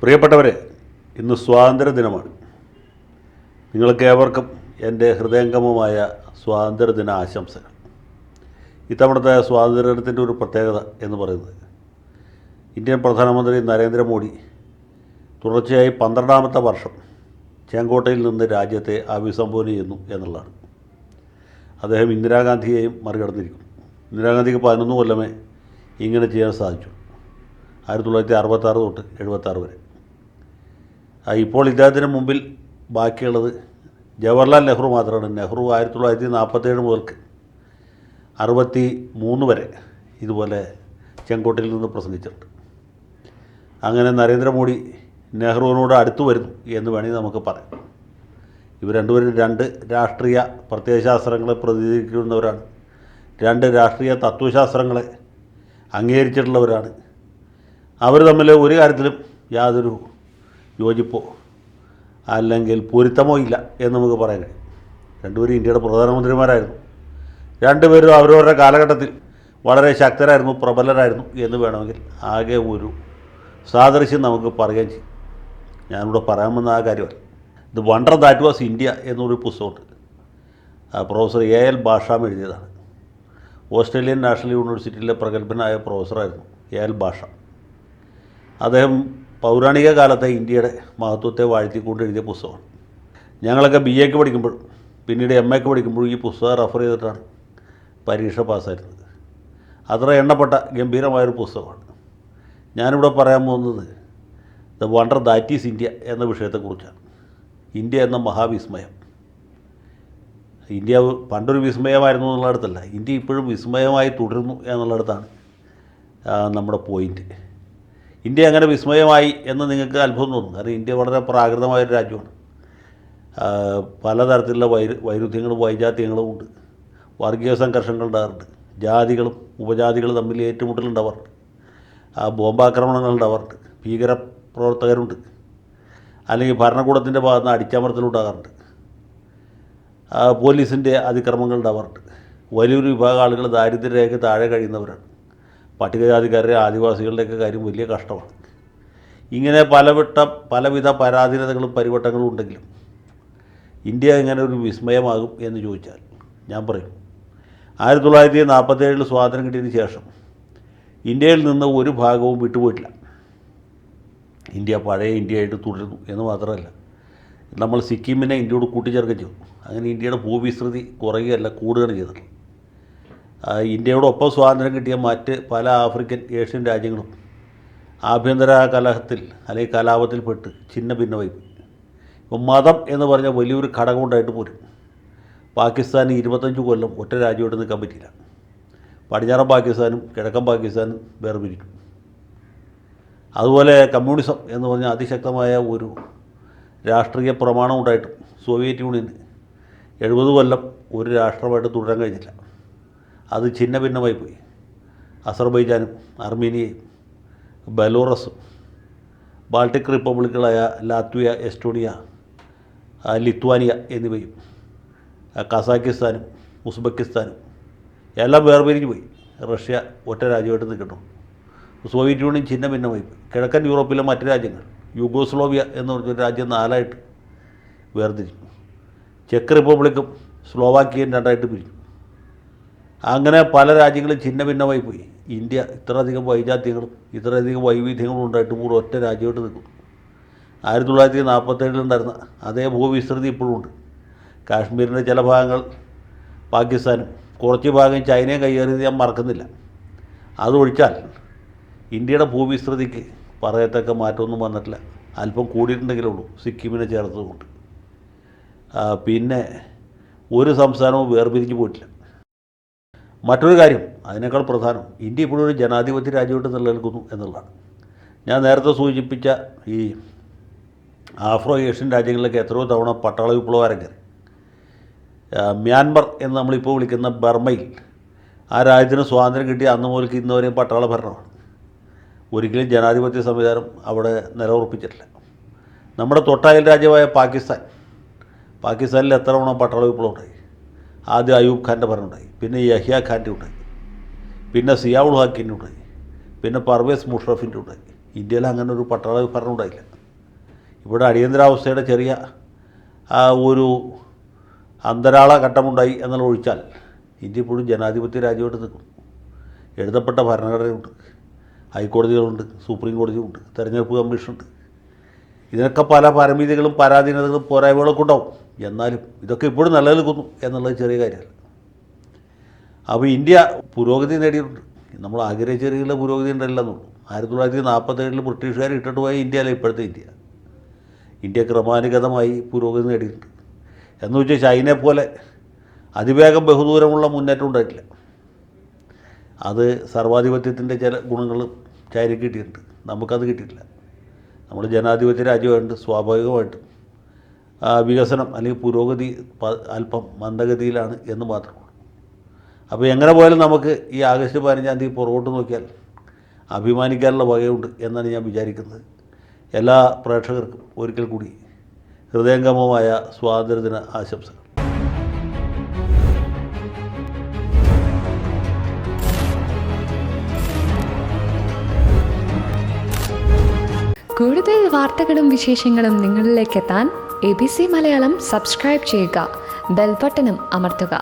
പ്രിയപ്പെട്ടവരെ, ഇന്ന് സ്വാതന്ത്ര്യദിനമാണ്. നിങ്ങൾക്കേവർക്കും എൻ്റെ ഹൃദയംഗമമായ സ്വാതന്ത്ര്യദിന ആശംസകൾ. ഇത്തവണത്തെ സ്വാതന്ത്ര്യദിനത്തിൻ്റെ ഒരു പ്രത്യേകത എന്ന് പറയുന്നത് ഇന്ത്യൻ പ്രധാനമന്ത്രി നരേന്ദ്രമോദി തുടർച്ചയായി 12ാമത്തെ വർഷം ചെങ്കോട്ടയിൽ നിന്ന് രാജ്യത്തെ അഭിസംബോധന ചെയ്യുന്നു എന്നുള്ളതാണ്. അദ്ദേഹം ഇന്ദിരാഗാന്ധിയെയും മറികടന്നിരിക്കുന്നു. ഇന്ദിരാഗാന്ധിക്ക് 11 കൊല്ലമേ ഇങ്ങനെ ചെയ്യാൻ സാധിച്ചു, 1966 തൊട്ട് 76 വരെ. ഇപ്പോൾ ഇദ്ദേഹത്തിന് മുമ്പിൽ ബാക്കിയുള്ളത് ജവഹർലാൽ നെഹ്റു മാത്രമാണ്. നെഹ്റു 1947 മുതൽക്ക് 63 വരെ ഇതുപോലെ ചെങ്കോട്ടയിൽ നിന്ന് പ്രസംഗിച്ചിട്ടുണ്ട്. അങ്ങനെ നരേന്ദ്രമോദി നെഹ്റുവിനോട് അടുത്തു വരുന്നു എന്ന് വേണമെങ്കിൽ നമുക്ക് പറയാം. ഇവർ രണ്ടുപേരും 2 രാഷ്ട്രീയ പ്രത്യയശാസ്ത്രങ്ങളെ പ്രതിനിധീകരിക്കുന്നവരാണ്, 2 രാഷ്ട്രീയ തത്വശാസ്ത്രങ്ങളെ അംഗീകരിച്ചിട്ടുള്ളവരാണ്. അവർ തമ്മിൽ ഒരു കാര്യത്തിലും യാതൊരു യോജിപ്പോ അല്ലെങ്കിൽ പൊരുത്തമോ ഇല്ല എന്ന് നമുക്ക് പറയാൻ കഴിയും. രണ്ടുപേരും ഇന്ത്യയുടെ പ്രധാനമന്ത്രിമാരായിരുന്നു. രണ്ടുപേരും അവരവരുടെ കാലഘട്ടത്തിൽ വളരെ ശക്തരായിരുന്നു, പ്രബലരായിരുന്നു എന്ന് വേണമെങ്കിൽ ആകെ ഒരു സാദൃശ്യം നമുക്ക് പറയുകയും ചെയ്യും. ഞാനിവിടെ പറയാൻ വന്ന ആ കാര്യമല്ല. The wonder that was India എന്നൊരു പുസ്തകമുണ്ട്. Professor A.L. ഭാഷാം എഴുതിയതാണ്. ഓസ്ട്രേലിയൻ നാഷണൽ യൂണിവേഴ്സിറ്റിയിലെ പ്രഗത്ഭനായ പ്രൊഫസറായിരുന്നു A.L. ഭാഷാം. അദ്ദേഹം പൗരാണിക കാലത്തെ ഇന്ത്യയുടെ മഹത്വത്തെ വാഴ്ത്തിക്കൊണ്ട് എഴുതിയ പുസ്തകമാണ്. ഞങ്ങളൊക്കെ BA പഠിക്കുമ്പോഴും പിന്നീട് MA പഠിക്കുമ്പോഴും ഈ പുസ്തകം റെഫർ ചെയ്തിട്ടാണ് പരീക്ഷ പാസ്സായിരുന്നത്. അത്ര എണ്ണപ്പെട്ട ഗംഭീരമായൊരു പുസ്തകമാണ്. ഞാനിവിടെ പറയാൻ പോകുന്നത് the wonder that is India എന്ന വിഷയത്തെക്കുറിച്ചാണ്. ഇന്ത്യ എന്ന മഹാവിസ്മയം. ഇന്ത്യ പണ്ടൊരു വിസ്മയമായിരുന്നു എന്നുള്ളിടത്തല്ല, ഇന്ത്യ ഇപ്പോഴും വിസ്മയമായി തുടരുന്നു എന്നുള്ളിടത്താണ് നമ്മുടെ പോയിൻ്റ്. ഇന്ത്യ അങ്ങനെ വിസ്മയമായി എന്ന് നിങ്ങൾക്ക് അത്ഭുതം തോന്നും. കാരണം ഇന്ത്യ വളരെ പ്രാകൃതമായൊരു രാജ്യമാണ്. പലതരത്തിലുള്ള വൈരുദ്ധ്യങ്ങളും വൈജാത്യങ്ങളും ഉണ്ട്. വർഗീയ സംഘർഷങ്ങൾ ഉണ്ടാകാറുണ്ട്. ജാതികളും ഉപജാതികളും തമ്മിൽ ഏറ്റുമുട്ടലുണ്ടാവാറുണ്ട്. ബോംബാക്രമണങ്ങൾ ഉണ്ടാവാറുണ്ട്. ഭീകരപ്രവർത്തകരുണ്ട്. അല്ലെങ്കിൽ ഭരണകൂടത്തിൻ്റെ ഭാഗത്ത് നിന്ന് അടിച്ചമർത്തലുണ്ടാകാറുണ്ട്. പോലീസിൻ്റെ അതിക്രമങ്ങൾ ഉണ്ടാവാറുണ്ട്. വലിയൊരു വിഭാഗം ആളുകൾ ദാരിദ്ര്യരേഖയ്ക്ക് താഴെ കഴിയുന്നവരാണ്. പട്ടികജാതിക്കാരുടെ ആദിവാസികളുടെയൊക്കെ കാര്യം വലിയ കഷ്ടമാണ്. ഇങ്ങനെ പലവിധ പരാധീനതകളും പരിവട്ടങ്ങളും ഉണ്ടെങ്കിലും ഇന്ത്യ എങ്ങനെ ഒരു വിസ്മയമാകും എന്ന് ചോദിച്ചാൽ ഞാൻ പറയും 1947 സ്വാതന്ത്ര്യം കിട്ടിയതിന് ശേഷം ഇന്ത്യയിൽ നിന്ന് ഒരു ഭാഗവും വിട്ടുപോയിട്ടില്ല. ഇന്ത്യ പഴയ ഇന്ത്യയായിട്ട് തുടരുന്നു എന്ന് മാത്രമല്ല, നമ്മൾ സിക്കിമിനെ ഇന്ത്യയോട് കൂട്ടിച്ചേർക്കുകയും ചെയ്തു. അങ്ങനെ ഇന്ത്യയുടെ ഭൂവിസ്തൃതി കുറയുകയല്ല, കൂടുകയാണ് ചെയ്തത്. ഇന്ത്യയോടൊപ്പം സ്വാതന്ത്ര്യം കിട്ടിയ മറ്റ് പല ആഫ്രിക്കൻ ഏഷ്യൻ രാജ്യങ്ങളും ആഭ്യന്തര കലഹത്തിൽ അല്ലെങ്കിൽ കലാപത്തിൽപ്പെട്ട് ഛിന്ന ഭിന്നമായി. ഇപ്പം മതം എന്ന് പറഞ്ഞ വലിയൊരു ഘടകം ഉണ്ടായിട്ട് പോലും പാകിസ്ഥാന് 25 കൊല്ലം ഒറ്റ രാജ്യമായിട്ട് നിൽക്കാൻ പറ്റിയില്ല. പടിഞ്ഞാറൻ പാകിസ്ഥാനും കിഴക്കൻ പാകിസ്ഥാനും വേർപിരിക്കും. അതുപോലെ കമ്മ്യൂണിസം എന്ന് പറഞ്ഞാൽ അതിശക്തമായ ഒരു രാഷ്ട്രീയ പ്രമാണം ഉണ്ടായിട്ടും സോവിയറ്റ് യൂണിയന് 70 കൊല്ലം ഒരു രാഷ്ട്രമായിട്ട് തുടരാൻ കഴിഞ്ഞില്ല. അത് ഛിന്ന ഭിന്നമായി പോയി. അസർബൈജാനും അർമീനിയയും ബെലോറസും ബാൾട്ടിക് റിപ്പബ്ലിക്കുകളായ ലാത്വിയ, എസ്റ്റോണിയ, ലിത്വാനിയ എന്നിവയും കസാക്കിസ്ഥാനും ഉസ്ബെക്കിസ്ഥാനും എല്ലാം വേർപിരിഞ്ഞു പോയി. റഷ്യ ഒറ്റ രാജ്യമായിട്ട് നിൽക്കുന്നു. സോവിയറ്റ് യൂണിയൻ ഛിന്ന ഭിന്നമായി പോയി. കിഴക്കൻ യൂറോപ്പിലെ മറ്റ് രാജ്യങ്ങൾ, യുഗോസ്ലോവിയ എന്ന് പറഞ്ഞൊരു രാജ്യം 4ആയിട്ട് വേർതിരിഞ്ഞു. ചെക്ക് റിപ്പബ്ലിക്കും സ്ലോവാക്കിയയും 2ആയിട്ട് പിരിഞ്ഞു. അങ്ങനെ പല രാജ്യങ്ങളും ഛിന്ന ഭിന്നമായി പോയി. ഇന്ത്യ ഇത്രയധികം വൈജാത്യങ്ങളും ഇത്രയധികം വൈവിധ്യങ്ങളും ഉണ്ടായിട്ട് കൂടെ ഒറ്റ രാജ്യമായിട്ട് നിൽക്കുന്നു. 1947 ഉണ്ടായിരുന്ന അതേ ഭൂവിസ്തൃതി ഇപ്പോഴും ഉണ്ട്. കാശ്മീരിൻ്റെ ചില ഭാഗങ്ങൾ പാകിസ്ഥാനും കുറച്ച് ഭാഗം ചൈനയും കൈയേറിയത് ഞാൻ മറക്കുന്നില്ല. അതൊഴിച്ചാൽ ഇന്ത്യയുടെ ഭൂവിസ്തൃതിക്ക് പറയത്തക്ക മാറ്റമൊന്നും വന്നിട്ടില്ല. അല്പം കൂടിയിട്ടുണ്ടെങ്കിലേ ഉള്ളൂ സിക്കിമിനെ ചേർത്തതുകൊണ്ട്. പിന്നെ ഒരു സംസ്ഥാനവും വേർപിരിഞ്ഞു പോയിട്ടില്ല. മറ്റൊരു കാര്യം, അതിനേക്കാൾ പ്രധാനം, ഇന്ത്യ ഇപ്പോഴും ഒരു ജനാധിപത്യ രാജ്യമായിട്ട് നിലനിൽക്കുന്നു എന്നുള്ളതാണ്. ഞാൻ നേരത്തെ സൂചിപ്പിച്ച ഈ ആഫ്രോ ഏഷ്യൻ രാജ്യങ്ങളിലൊക്കെ എത്രയോ തവണ പട്ടാള വിപ്ലവം അരങ്ങേറി. മ്യാൻമർ എന്ന് നമ്മളിപ്പോൾ വിളിക്കുന്ന ബർമ്മയിൽ ആ രാജ്യത്തിന് സ്വാതന്ത്ര്യം കിട്ടിയ അന്ന് മുതൽക്ക് ഇന്ന് വരെയും പട്ടാള ഭരണമാണ്. ഒരിക്കലും ജനാധിപത്യ സംവിധാനം അവിടെ നിലയുറപ്പിച്ചിട്ടില്ല. നമ്മുടെ തൊട്ടയൽ രാജ്യമായ പാകിസ്ഥാനിൽ എത്ര തവണ പട്ടാള വിപ്ലവം ഉണ്ടായി. ആദ്യം അയൂബ് ഖാൻ്റെ ഭരണം ഉണ്ടായി, പിന്നെ യഹ്യ ഖാൻ്റെ ഉണ്ടായി, പിന്നെ സിയാവുൾ ഹക്കിൻ്റെ ഉണ്ടായി, പിന്നെ പർവേസ് മുഷറഫിൻ്റെ ഉണ്ടായി. ഇന്ത്യയിൽ അങ്ങനെ ഒരു പട്ടാള ഭരണം ഉണ്ടായില്ല. ഇവിടെ അടിയന്തരാവസ്ഥയുടെ ചെറിയ ഒരു അന്തരാള ഘട്ടമുണ്ടായി എന്നുള്ള ഒഴിച്ചാൽ ഇന്ത്യ ഇപ്പോഴും ജനാധിപത്യ രാജ്യമായിട്ട് നിൽക്കും. എഴുതപ്പെട്ട ഭരണഘടനയുണ്ട്, ഹൈക്കോടതികളുണ്ട്, സുപ്രീം കോടതിയുണ്ട്, തെരഞ്ഞെടുപ്പ് കമ്മീഷനുണ്ട്. ഇതിനൊക്കെ പല പരിമിതികളും പരാധീനതകളും പോരായ്മകളൊക്കെ ഉണ്ടാവും. എന്നാലും ഇതൊക്കെ ഇപ്പോഴും നിലനിൽക്കുന്നു എന്നുള്ളത് ചെറിയ കാര്യമല്ല. അപ്പോൾ ഇന്ത്യ പുരോഗതി നേടിയിട്ടുണ്ട്. നമ്മൾ ആഗ്രഹിച്ചെറിയുള്ള പുരോഗതി ഉണ്ടല്ലെന്നുള്ളൂ. 1947 ബ്രിട്ടീഷുകാർ ഇട്ടിട്ട് പോയ ഇന്ത്യയല്ല ഇപ്പോഴത്തെ ഇന്ത്യ. ഇന്ത്യ ക്രമാനുഗതമായി പുരോഗതി നേടിയിട്ടുണ്ട്. എന്ന് വെച്ചാൽ ചൈനയെ പോലെ അതിവേഗം ബഹുദൂരമുള്ള മുന്നേറ്റം ഉണ്ടായിട്ടില്ല. അത് സർവാധിപത്യത്തിൻ്റെ ചില ഗുണങ്ങൾ ചൈനയ്ക്ക് കിട്ടിയിട്ടുണ്ട്, നമുക്കത് കിട്ടിയിട്ടില്ല. നമ്മൾ ജനാധിപത്യ രാജ്യമായിട്ട് സ്വാഭാവികമായിട്ടും വികസനം അല്ലെങ്കിൽ പുരോഗതി അല്പം മന്ദഗതിയിലാണ് എന്ന് മാത്രമേ ഉള്ളൂ. അപ്പോൾ എങ്ങനെ പോയാലും നമുക്ക് ഈ ആഗസ്റ്റ് 15 പുറകോട്ട് നോക്കിയാൽ അഭിമാനിക്കാനുള്ള വകയുണ്ട് എന്നാണ് ഞാൻ വിചാരിക്കുന്നത്. എല്ലാ പ്രേക്ഷകർക്കും ഒരിക്കൽ കൂടി ഹൃദയംഗമമായ സ്വാതന്ത്ര്യദിന ആശംസകൾ. കൂടുതൽ വാർത്തകളും വിശേഷങ്ങളും നിങ്ങളിലേക്ക് എത്താൻ ABC മലയാളം സബ്സ്ക്രൈബ് ചെയ്യുക, ബെൽ ബട്ടണും അമർത്തുക.